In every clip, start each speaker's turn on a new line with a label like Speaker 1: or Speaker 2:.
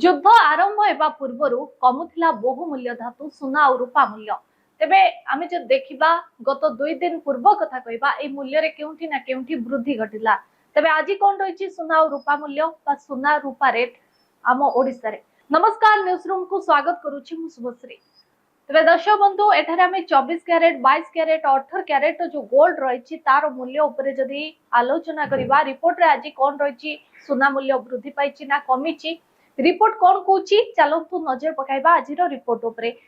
Speaker 1: युद्ध आरंभ होगा पूर्वर कमुला बहु मूल्य धातु सुना और रूपा मूल्य। तेबे आमे जो देखिबा गत 2 दिन पूर्व कथा कहबा ए मूल्य रे केउंठी ना केउंठी वृद्धि घटिला। तेबे आज कोन रहिछि सुना और रूपा मूल्य बा सुना रूपा रेट आम ओडिसा रे। नमस्कार, न्यूज रूम को स्वागत करूछि मु शुभश्री। तेबे दर्शक बंधु एठारे आमे 24 कैरेट 22 कैरेट 18 कैरेट जो गोल्ड रहिछि तार मूल्य उपरे जदी आलोचना करिबा रिपोर्ट रे आज कोन रहिछि सुना मूल्य वृद्धि पाइछि ना कमिछि रिपोर्ट कौन कौची चलतु नजर पकाइबा आज रिपोर्ट उपरे।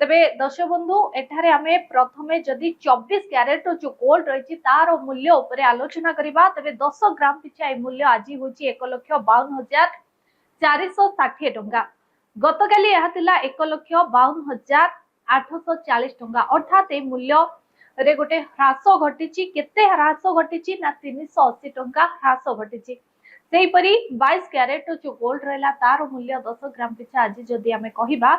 Speaker 1: तबे दर्शक बंधु एठारे आमे प्रथमे जदी 24 कैरेट जो गोल्ड रहिछि तार मूल्य उपरे आलोचना करिबा तबे 10 ग्राम पिछा मूल्य आज होछि 1,52,460 टंका। गतकाली यह थिला 1,52,840 टंका। अर्थात ए मूल्य रे गोटे ह्रास घटिछि। केते ह्रास घटिछि ना 380 टंका ह्रास घटिछि। सेहीपरी 22 कैरेट जो गोल्ड रहला तार मूल्य 10 ग्राम पिछा आज जदि आमे कहिबा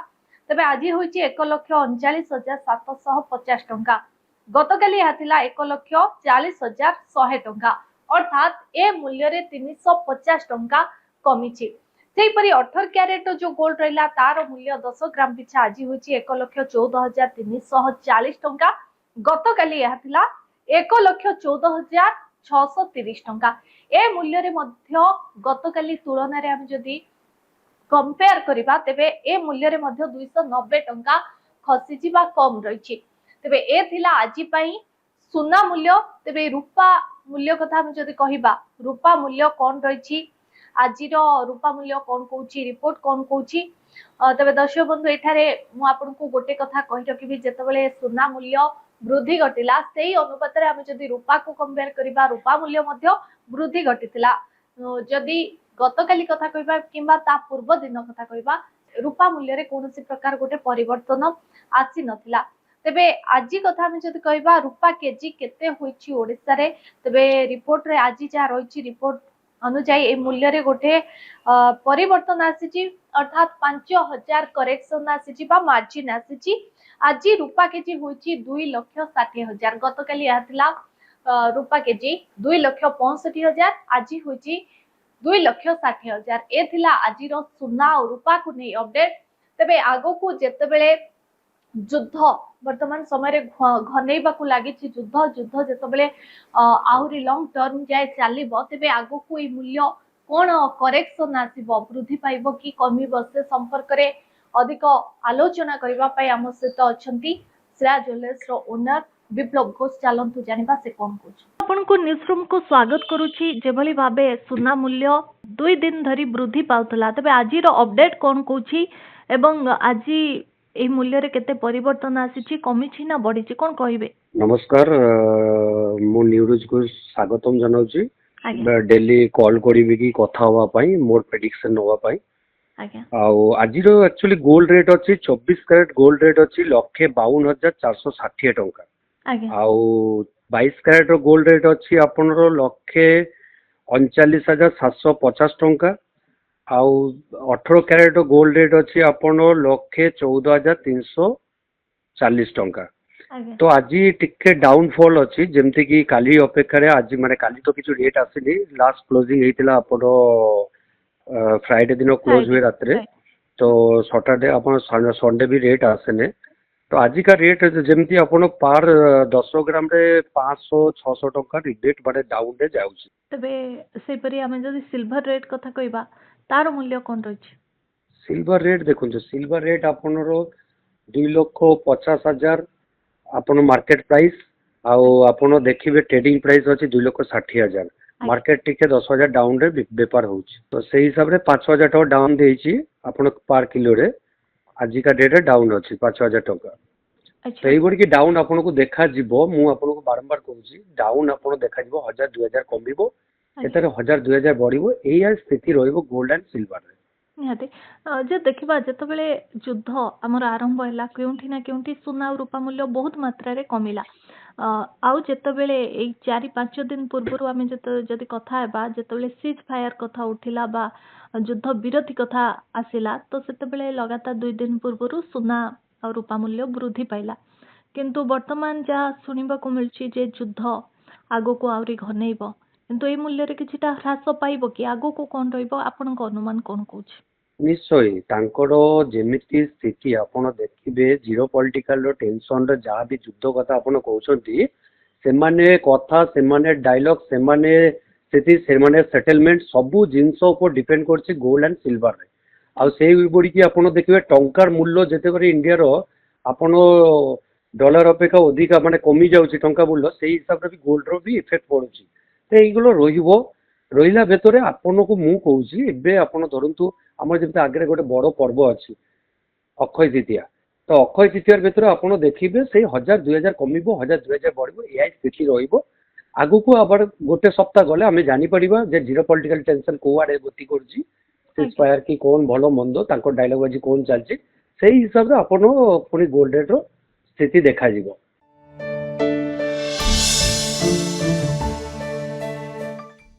Speaker 1: तबे आज होछि 1,39,750 टंका। गतकाली आथिला 1,40,100 टंका। अर्थात ए मूल्य रे 350 टंका कमिछि। सेहीपरी 18 कैरेट जो गोल्ड रहला तार मूल्य 10 ग्राम पिछा आज होछि 1,14,340 टंका। गतकाली आथिला 1,14,630 टंका। ए मूल्य रे मध्य गतकाली तुलना रे हम जदी कंपेयर करिबा तेबे ए मूल्य रे मध्य 290 टंका खसिछि बा कम रहिछि। तेबे ए थिला आजि पई सुना मूल्य। तेबे रूपा मूल्य कथा हम जदी कहिबा रूपा मूल्य कोन रहिछि आजि रो रूपा मूल्य कोन कहूछि रिपोर्ट कोन कहूछि। तबे दर्शक बंधु एठारे मु आपन को गोटे कथा कहि रखिबि जेतबेले सुना मूल्य वृद्धि घटिला सेही अनुपात रे हम जदी रूपा को कंपेयर करिबा रूपा मूल्य मध्य वृद्धि घटिथिला। जदि गतकाली कथा कहबा किंबा ता पूर्व दिन कथा कहबा रूपा मूल्य रे कोनोसी प्रकार गोटे परिवर्तन आसी नथिला। तेबे आजि कथा हम जदि कहबा रूपा केजी केते होइछि ओडिसा रे तबे रिपोर्ट रे आजि जा रहिछि रिपोर्ट अनुसार ए मूल्य रे गोटे परिवर्तन आसीछि। अर्थात 5000 करेक्शन आसीछि बा मार्जिन आसीछि। आज रूपा केजी होइछि 2,60,000। गतकाली आथिला रूपा केजी 2,65,000 आज होइछि 2,60,000। ए थिला आजिर सुना और रूपा को नै अपडेट। तबे आगो को जेतेबेले युद्ध वर्तमान समय रे घनेइबा को लागिछि युद्ध जेतेबेले आहुरी लॉन्ग टर्म जाय चालिबो तेबे आगो को ए मूल्य कोन करेक्शन आसीबो वृद्धि पाइबो कि कमिबो से संपर्क रे अधिक आलोचना करिबा पई हम सहित अछंती श्रेया ज्वेलर्स रो ओनर विप्लव घोष। चलंतु जानिबा से कोन कुछ अपन को न्यूज रूम को स्वागत करूछि। जेभली भाबे सुना मूल्य 2 दिन धरी वृद्धि पाउतला तबे आजि रो अपडेट कोन कहूछि एवं आजि ए मूल्य रे केते परिवर्तन आसीछि कमिछि ना बढ़िछि कोन कहिबे।
Speaker 2: नमस्कार, मु न्यूज को स्वागतम जनाउछि। डेली कॉल करिबि कि कथा होवा पई मोर प्रेडिक्शन होवा पई। आउ आज रो एक्चुअली गोल्ड रेट अछि 24 कैरेट गोल्ड रेट अछि 1,52,460 टंका। आउ 22 कैरेट रो गोल्ड रेट अछि आपन रो 1,39,750 टंका। आउ 18 कैरेट रो गोल्ड रेट अछि आपन 1,14,340 टंका। तो आज टिके डाउनफॉल अछि जेमति कि काली अपेक्षा रे आज माने काली तो किछु रेट आसीनी। लास्ट क्लोजिंग हेतिला आपन फ्राइडे दिन क्लोज हुए रात्रे तो सैटरडे अपन संडे भी रेट आसेने। तो आज का रेट जेमती अपन पार 10 ग्राम रे 500-600 टंका रेट बारे डाउन रे जाउछि।
Speaker 1: तबे सेपरी हम जदी सिल्वर रेट कथा कहबा तार मूल्य कोन रहिछि।
Speaker 2: सिल्वर रेट देखुन सिल्वर रेट अपन रो 2,50,000 अपन मार्केट प्राइस। आउ अपन देखिबे ट्रेडिंग प्राइस अछि 2,60,000। मार्केट टिके 10,000 डाउन रे व्यापार होउछि। तो सेही हिसाब रे 5,000 टका डाउन देइछि अपन पर किलो रे। आज का डेट रे डाउन अछि 5,000 टका। सेही गुडी की डाउन अपन को देखा जिवो मु अपन को बारंबार कहूछि डाउन अपन देखा जिवो 1,000-2,000 कमिबो एतरे 1,000-2,000 बढ़िबो। एई स्थिति रहइबो गोल्ड एंड सिल्वर रे।
Speaker 1: निहाते जे देखिबा जेतेबेले युद्ध हमर आरंभ हैला केउंठी ना केउंठी सुना और रूपा मूल्य बहुत मात्रा रे कमिला। आउ जेतेबेले एई 4-5 दिन पूर्व आमे जदी कथा हेबा जेतेबेले सीज फायर कथा उठिला बा युद्ध विरोधी कथा आसिला तो सेतेबेले लगातार 2 दिन पूर्व सुना और रूपा मूल्य वृद्धि पाइला। किंतु वर्तमान जा सुनिबा को मिलछि जे युद्ध आगो को आउरी घनेइबो କିନ୍ତୁ ଏଇ ମୂଲ୍ୟରେ କିଛିଟା ହ୍ରାସ ପାଇବ କି ଆଗକୁ କଣ ରହିବ ଆପଣଙ୍କ ଅନୁମାନ କଣ କହୁଛି?
Speaker 2: ନିଶ୍ଚୟ ତାଙ୍କର ଯେମିତି ସ୍ଥିତି ଆପଣ ଦେଖିବେ ଜିଓ ପଲିଟିକାଲ ଟେନସନ ଯାହା ବି ଯୁଦ୍ଧ କଥା ଆପଣ କହୁଛନ୍ତି ସେମାନେ କଥା ସେମାନେ ଡାଇଲଗ ସେମାନେ ସ୍ଥିତି ସେମାନେ ସେଟଲମେଣ୍ଟ ସବୁ ଜିନିଷ ଉପରେ ଡିପେଣ୍ଡ କରୁଛି ଗୋଲ୍ଡ ଆଣ୍ଡ ସିଲଭରରେ। ଆଉ ସେଇଗୁଡ଼ିକି ଆପଣ ଦେଖିବେ ଟଙ୍କାର ମୂଲ୍ୟ ଯେତେବେଳେ ଇଣ୍ଡିଆର ଆପଣ ଡଲାର ଅପେକ୍ଷା ଅଧିକା ମାନେ କମି ଯାଉଛି ଟଙ୍କା ମୂଲ୍ୟ ସେଇ ହିସାବରେ ବି ଗୋଲ୍ଡର ବି ଇଫେକ୍ଟ ପଡୁଛି। ତ এইগুলো ରହିବ ରହିଲା ଭିତରେ ଆପଣଙ୍କୁ ମୁଁ କହୁଛି ଏବେ ଆପଣ ଧରନ୍ତୁ ଆମର ଯେମିତି ଆଗରେ ଗୋଟେ ବଡ ପର୍ବ ଅଛି ଅକ୍ଷୟ ତୃତୀୟା। ତ ଅକ୍ଷୟ ତୃତୀୟା ଭିତରେ ଆପଣ ଦେଖିବେ ସେଇ 1000 2000 କମିବ 1000 2000 ବଢିବ ଏହା ସ୍ଥିତି ରହିବ। ଆଗକୁ ଆবার ଗୋଟେ ସପ୍ତାହ ଗଲେ ଆମେ ଜାଣିପାରିବା ଯେ ଜିଓ ପଲିଟିକାଲ ଟେନସନ କୋଉଆଡେ ଗତି କରୁଛି ସିଜଫାୟାର କି କଣ ଭଲ ମନ୍ଦ ତାଙ୍କ ଡାଇଲଗ ଆଜି କଣ ଚାଲିଛି ସେଇ ହିସାବରେ ଆପଣ ପୁଣି ଗୋଲ୍ଡ ରେଟ୍ର ସ୍ଥିତି ଦେଖାଯିବ।